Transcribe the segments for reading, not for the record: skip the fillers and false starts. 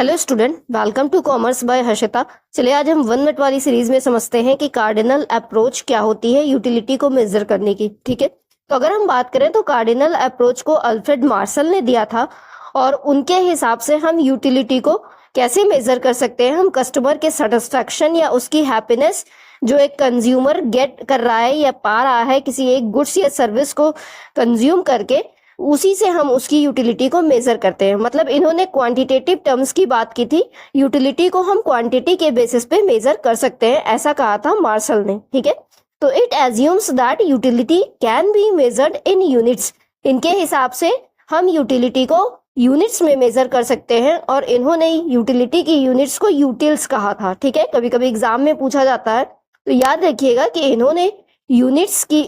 Hello student, welcome to commerce by Harshita. चलिए आज हम 1 मिनट वाली सीरीज में समझते हैं कि कार्डिनल अप्रोच क्या होती है यूटिलिटी को मेजर करने की। ठीक है, तो अगर हम बात करें तो कार्डिनल अप्रोच को अल्फ्रेड मार्शल ने दिया था और उनके हिसाब से हम यूटिलिटी को कैसे मेजर कर सकते हैं। हम कस्टमर के सेटिस्फैक्शन या उसकी हैप्पीनेस जो एक कंज्यूमर गेट कर रहा है या पा रहा है किसी एक गुड्स या सर्विस को कंज्यूम करके, उसी से हम उसकी यूटिलिटी को मेजर करते हैं। मतलब इन्होंने क्वांटिटेटिव टर्म्स की बात की थी, यूटिलिटी को हम क्वांटिटी के बेसिस पे मेजर कर सकते हैं, ऐसा कहा था मार्शल ने। ठीक है, तो it assumes that utility can be measured in units. इनके हिसाब से हम यूटिलिटी को यूनिट्स में मेजर कर सकते हैं और इन्होंने यूटिलिटी की यूनिट्स को यूटिल्स कहा था। ठीक है, कभी कभी एग्जाम में पूछा जाता है, तो याद रखिएगा कि इन्होंने यूनिट्स की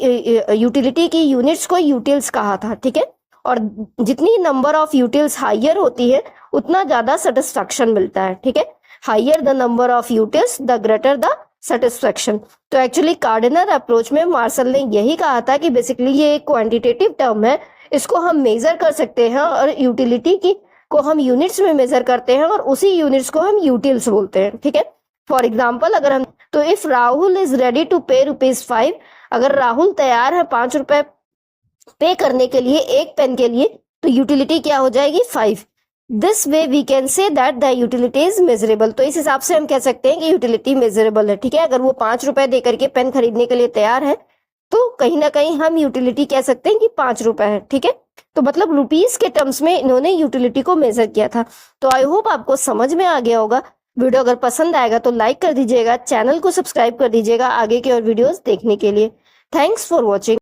यूटिलिटी की यूनिट्स को यूटिल्स कहा था। ठीक है, और जितनी नंबर ऑफ यूटिल्स हायर होती है उतना ज्यादा सेटिस्फैक्शन मिलता है। ठीक है, higher the number of utils the greater the satisfaction. तो एक्चुअली कार्डिनल अप्रोच में मार्शल ने यही कहा था कि बेसिकली ये एक क्वांटिटेटिव टर्म है, इसको हम मेजर कर सकते हैं और यूटिलिटी की को हम यूनिट्स में मेजर करते हैं और उसी यूनिट्स को हम यूटिल्स बोलते हैं। ठीक है, फॉर एग्जाम्पल अगर हम तो if Rahul is ready to pay ₹5, अगर राहुल तैयार है 5 रुपए पे करने के लिए एक पेन के लिए, तो यूटिलिटी क्या हो जाएगी 5। This way we can say that the utility is measurable. तो इस हिसाब से हम कह सकते हैं कि यूटिलिटी मेजरेबल है। ठीक है, अगर वो 5 रुपए दे करके पेन खरीदने के लिए तैयार है तो कहीं ना कहीं हम यूटिलिटी कह सकते हैं कि 5 रुपए है। ठीक है, तो मतलब रुपीस के टर्म्स में इन्होंने यूटिलिटी को मेजर किया था। तो आई होप आपको समझ में आ गया होगा। वीडियो अगर पसंद आएगा तो लाइक कर दीजिएगा, चैनल को सब्सक्राइब कर दीजिएगा आगे के और वीडियोस देखने के लिए। Thanks for watching.